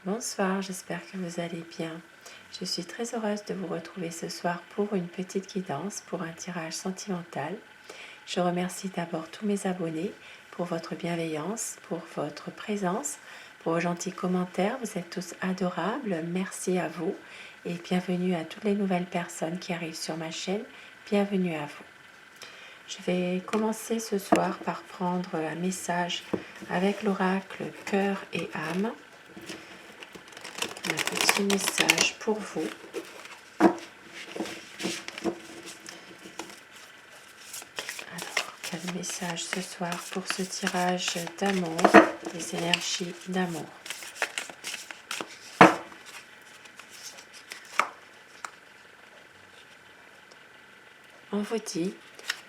Bonsoir, j'espère que vous allez bien. Je suis très heureuse de vous retrouver ce soir pour une petite guidance, pour un tirage sentimental. Je remercie d'abord tous mes abonnés pour votre bienveillance, pour votre présence, pour vos gentils commentaires. Vous êtes tous adorables. Merci à vous et bienvenue à toutes les nouvelles personnes qui arrivent sur ma chaîne. Bienvenue à vous. Je vais commencer ce soir par prendre un message avec l'oracle Cœur et âme. Un petit message pour vous. Alors, quel message ce soir pour ce tirage d'amour, des énergies d'amour? On vous dit,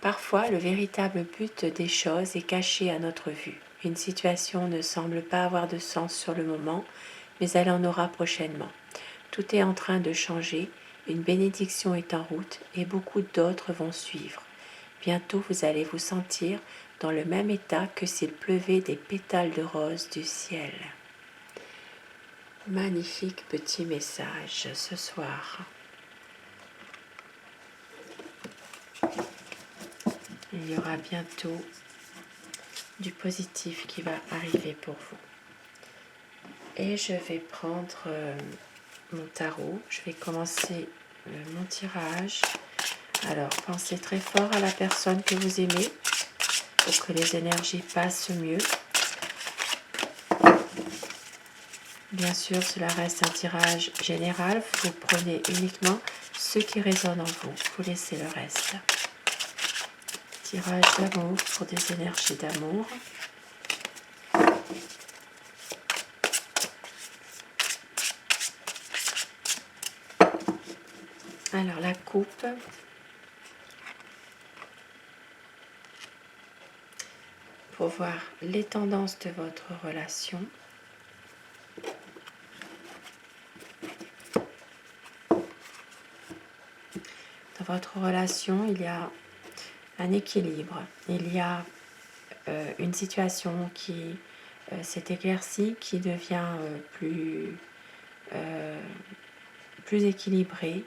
parfois le véritable but des choses est caché à notre vue. Une situation ne semble pas avoir de sens sur le moment, mais elle en aura prochainement. Tout est en train de changer, une bénédiction est en route et beaucoup d'autres vont suivre. Bientôt vous allez vous sentir dans le même état que s'il pleuvait des pétales de rose du ciel. Magnifique petit message ce soir. Il y aura bientôt du positif qui va arriver pour vous. Et je vais prendre mon tarot. Je vais commencer mon tirage. Alors, pensez très fort à la personne que vous aimez pour que les énergies passent mieux. Bien sûr, cela reste un tirage général. Vous prenez uniquement ce qui résonne en vous. Vous laissez le reste. Tirage d'amour pour des énergies d'amour. Alors, la coupe. Pour voir les tendances de votre relation. Dans votre relation, il y a un équilibre. Il y a une situation qui s'est éclaircie, qui devient plus équilibrée,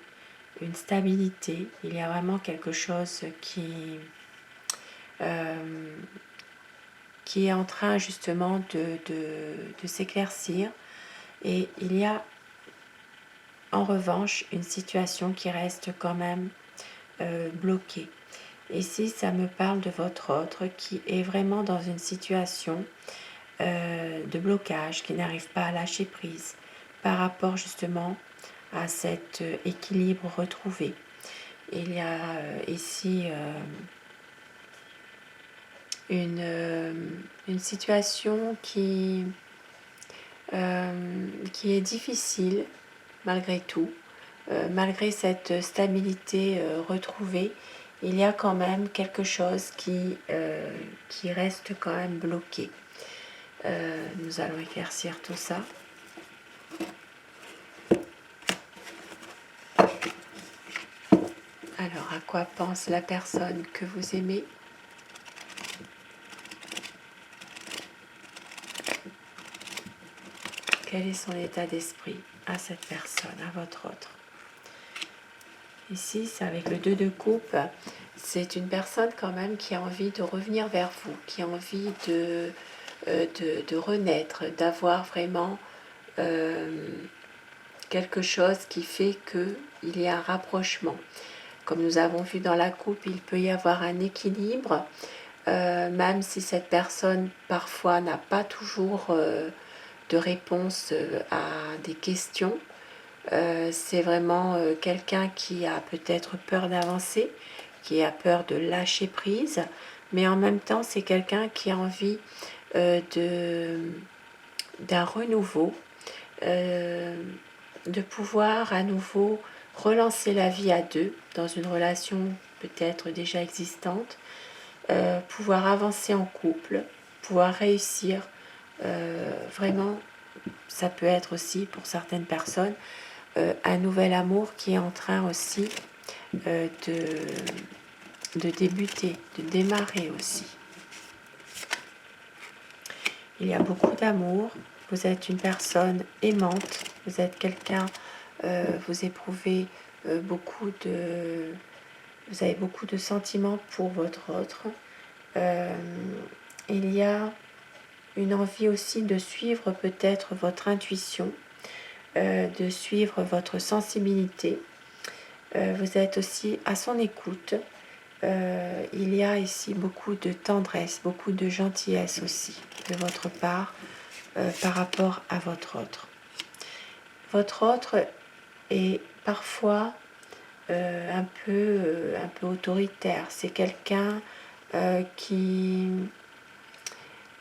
une stabilité. Il y a vraiment quelque chose qui est en train justement de s'éclaircir. Et il y a en revanche une situation qui reste quand même bloquée. Ici, ça me parle de votre autre qui est vraiment dans une situation de blocage, qui n'arrive pas à lâcher prise par rapport justement à cet équilibre retrouvé. Il y a ici une situation qui est difficile malgré tout. Malgré cette stabilité retrouvée, il y a quand même quelque chose qui reste quand même bloqué. Nous allons éclaircir tout ça. Alors, à quoi pense la personne que vous aimez? Quel est son état d'esprit à cette personne, à votre autre? Ici, c'est avec le 2 de coupe. C'est une personne quand même qui a envie de revenir vers vous, qui a envie de renaître, d'avoir vraiment quelque chose qui fait qu'il y a un rapprochement. Comme nous avons vu dans la coupe, il peut y avoir un équilibre, même si cette personne parfois n'a pas toujours de réponse à des questions. C'est vraiment quelqu'un qui a peut-être peur d'avancer, qui a peur de lâcher prise, mais en même temps c'est quelqu'un qui a envie d'un renouveau, de pouvoir à nouveau relancer la vie à deux dans une relation peut-être déjà existante, pouvoir avancer en couple, pouvoir réussir. Vraiment, ça peut être aussi pour certaines personnes un nouvel amour qui est en train aussi de débuter, de démarrer aussi. Il y a beaucoup d'amour, vous êtes une personne aimante, vous êtes quelqu'un, vous éprouvez vous avez beaucoup de sentiments pour votre autre. Il y a une envie aussi de suivre peut-être votre intuition, de suivre votre sensibilité. Vous êtes aussi à son écoute. Il y a ici beaucoup de tendresse, beaucoup de gentillesse aussi de votre part par rapport à votre autre. Votre autre est parfois un peu autoritaire. C'est quelqu'un qui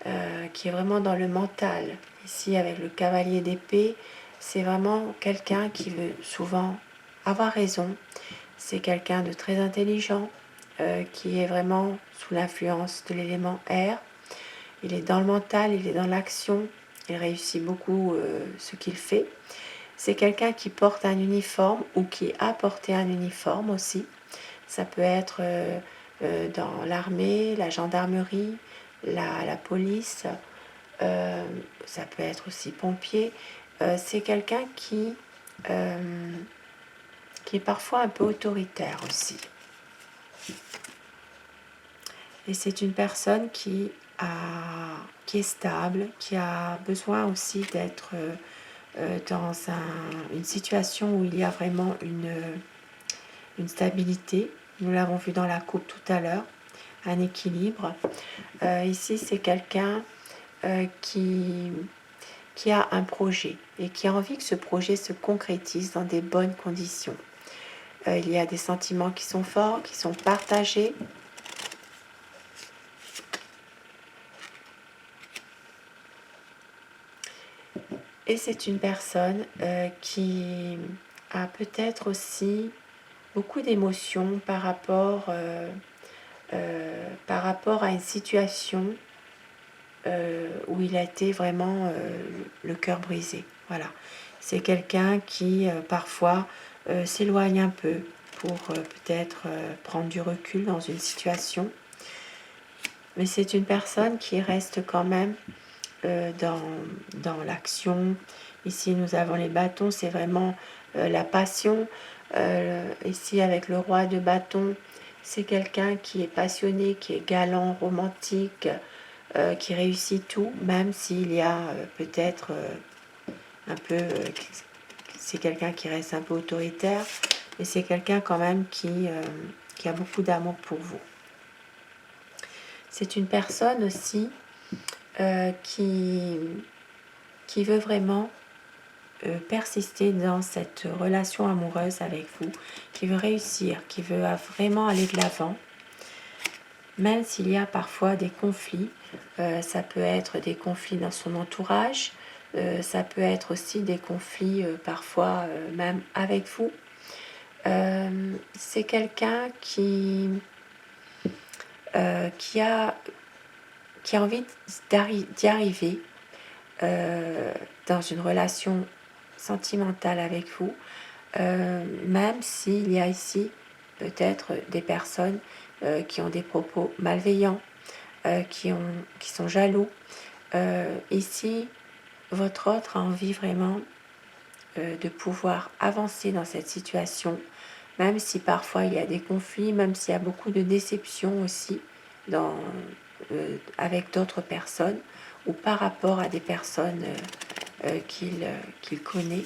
est vraiment dans le mental. Ici, avec le cavalier d'épée, c'est vraiment quelqu'un qui veut souvent avoir raison. C'est quelqu'un de très intelligent, qui est vraiment sous l'influence de l'élément air. Il est dans le mental, il est dans l'action, il réussit beaucoup ce qu'il fait. C'est quelqu'un qui porte un uniforme ou qui a porté un uniforme aussi. Ça peut être dans l'armée, la gendarmerie, la police, ça peut être aussi pompier. C'est quelqu'un qui est parfois un peu autoritaire aussi. Et c'est une personne qui est stable, qui a besoin aussi d'être dans une situation où il y a vraiment une stabilité. Nous l'avons vu dans la coupe tout à l'heure, un équilibre. Ici, c'est quelqu'un qui a un projet et qui a envie que ce projet se concrétise dans des bonnes conditions. Il y a des sentiments qui sont forts, qui sont partagés. Et c'est une personne qui a peut-être aussi beaucoup d'émotions par rapport à une situation où il a été vraiment le cœur brisé. Voilà. C'est quelqu'un qui parfois s'éloigne un peu pour peut-être prendre du recul dans une situation. Mais c'est une personne qui reste quand même dans l'action. Ici, nous avons les bâtons, c'est vraiment la passion. Ici, avec le roi de bâton, c'est quelqu'un qui est passionné, qui est galant, romantique, qui réussit tout, même s'il y a peut-être un peu... c'est quelqu'un qui reste un peu autoritaire, mais c'est quelqu'un quand même qui a beaucoup d'amour pour vous. C'est une personne aussi qui veut vraiment persister dans cette relation amoureuse avec vous, qui veut réussir, qui veut vraiment aller de l'avant, même s'il y a parfois des conflits. Ça peut être des conflits dans son entourage, ça peut être aussi des conflits parfois même avec vous. C'est quelqu'un qui a envie d'y arriver dans une relation sentimentale avec vous, même s'il y a ici peut-être des personnes qui ont des propos malveillants, qui sont jaloux. Ici, votre autre a envie vraiment de pouvoir avancer dans cette situation, même si parfois il y a des conflits, même s'il y a beaucoup de déceptions aussi avec d'autres personnes ou par rapport à des personnes qu'il connaît.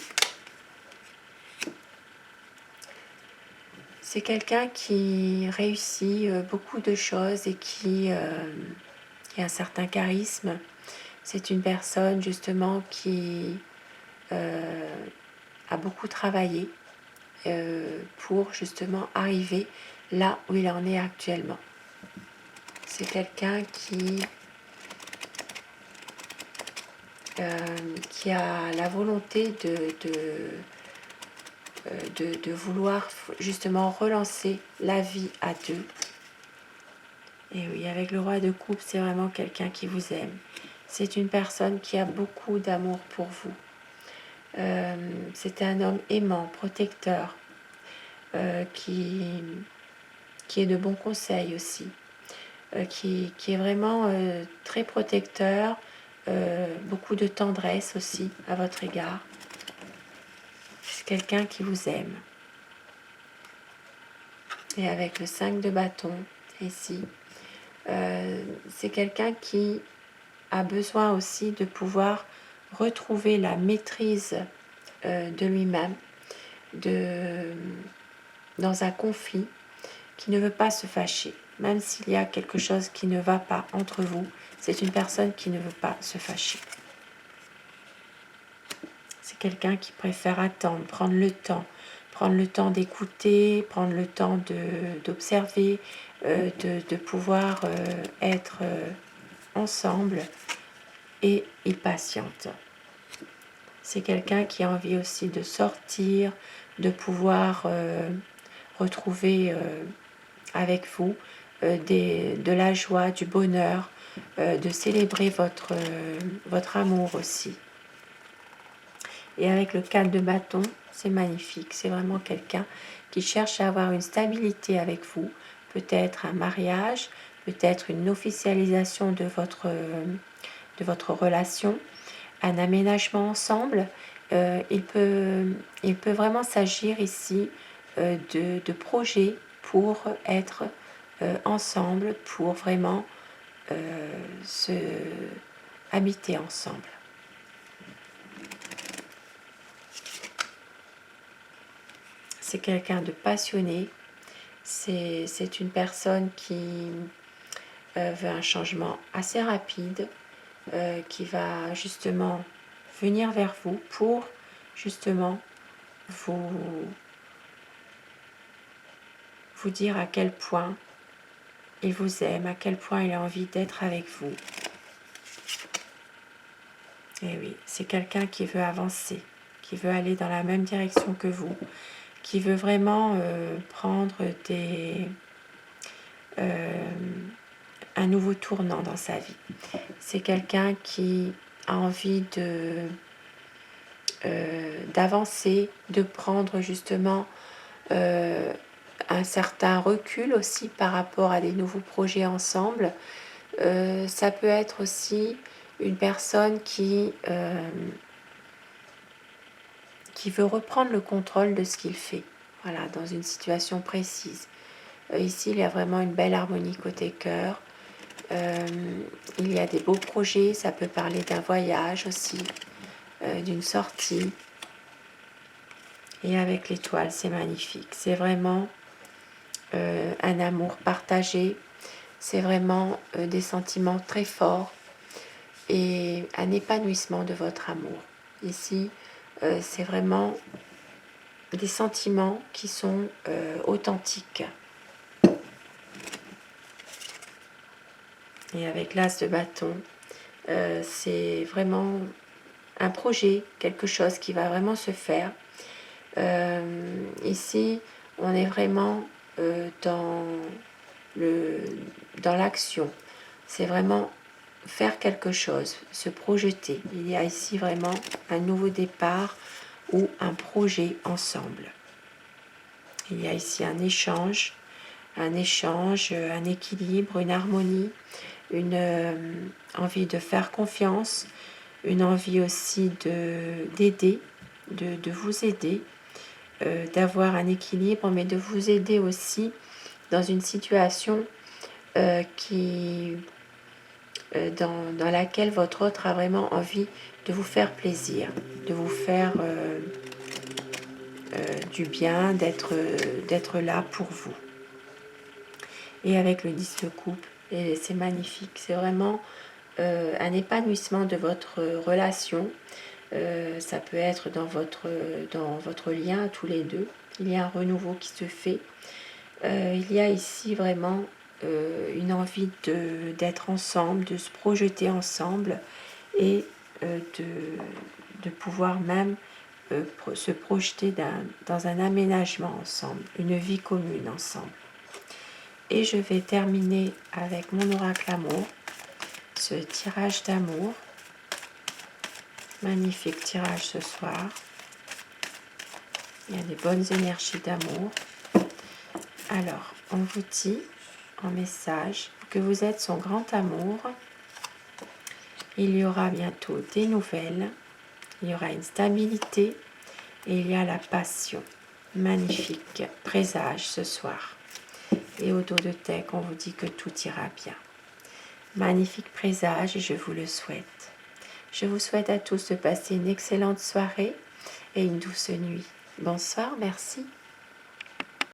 C'est quelqu'un qui réussit beaucoup de choses et qui a un certain charisme. C'est une personne justement qui a beaucoup travaillé pour justement arriver là où il en est actuellement. C'est quelqu'un qui a la volonté de vouloir justement relancer la vie à deux. Et oui, avec le roi de coupe, c'est vraiment quelqu'un qui vous aime. C'est une personne qui a beaucoup d'amour pour vous. C'est un homme aimant, protecteur, qui est de bons conseils aussi, qui est vraiment très protecteur, beaucoup de tendresse aussi à votre égard. C'est quelqu'un qui vous aime. Et avec le 5 de bâton, ici, c'est quelqu'un qui a besoin aussi de pouvoir retrouver la maîtrise de lui-même, dans un conflit, qui ne veut pas se fâcher. Même s'il y a quelque chose qui ne va pas entre vous, c'est une personne qui ne veut pas se fâcher. C'est quelqu'un qui préfère attendre, prendre le temps d'écouter, prendre le temps d'observer, de pouvoir être ensemble, et il patiente. C'est quelqu'un qui a envie aussi de sortir, de pouvoir retrouver avec vous de la joie, du bonheur, de célébrer votre amour aussi. Et avec le 4 de bâton, c'est magnifique. C'est vraiment quelqu'un qui cherche à avoir une stabilité avec vous, peut-être un mariage, peut-être une officialisation de votre relation, un aménagement ensemble. Il peut vraiment s'agir ici de projets pour être ensemble, pour vraiment se habiter ensemble. C'est quelqu'un de passionné, c'est une personne qui veut un changement assez rapide, qui va justement venir vers vous pour justement vous dire à quel point il vous aime, à quel point il a envie d'être avec vous. Et oui, c'est quelqu'un qui veut avancer, qui veut aller dans la même direction que vous, qui veut vraiment prendre un nouveau tournant dans sa vie. C'est quelqu'un qui a envie d'avancer, de prendre justement un certain recul aussi par rapport à des nouveaux projets ensemble. Ça peut être aussi une personne qui veut reprendre le contrôle de ce qu'il fait, voilà, dans une situation précise. Ici, il y a vraiment une belle harmonie côté cœur. Il y a des beaux projets, ça peut parler d'un voyage aussi, d'une sortie. Et avec l'étoile, c'est magnifique. C'est vraiment un amour partagé. C'est vraiment des sentiments très forts et un épanouissement de votre amour. Ici, c'est vraiment des sentiments qui sont authentiques. Et avec l'as de bâton, c'est vraiment un projet, quelque chose qui va vraiment se faire. Ici, on est vraiment dans l'action. C'est vraiment faire quelque chose, se projeter. Il y a ici vraiment un nouveau départ ou un projet ensemble. Il y a ici un échange, un équilibre, une harmonie, une envie de faire confiance, une envie aussi d'aider, de vous aider, d'avoir un équilibre, mais de vous aider aussi dans une situation dans laquelle votre autre a vraiment envie de vous faire plaisir, de vous faire du bien, d'être là pour vous. Et avec le 10 de coupe, et c'est magnifique, c'est vraiment un épanouissement de votre relation. Ça peut être dans votre lien tous les deux. Il y a un renouveau qui se fait. Il y a ici vraiment une envie d'être ensemble, de se projeter ensemble et de pouvoir même se projeter dans un aménagement ensemble, une vie commune ensemble. Et je vais terminer avec mon oracle amour, ce tirage d'amour. Magnifique tirage ce soir. Il y a des bonnes énergies d'amour. Alors, on vous dit en message que vous êtes son grand amour Il y aura bientôt des nouvelles, il y aura une stabilité et il y a la passion. Magnifique présage ce soir. Et au dos de deck, on vous dit que tout ira bien. Magnifique présage et je vous le souhaite. Je vous souhaite à tous de passer une excellente soirée et une douce nuit. Bonsoir, merci.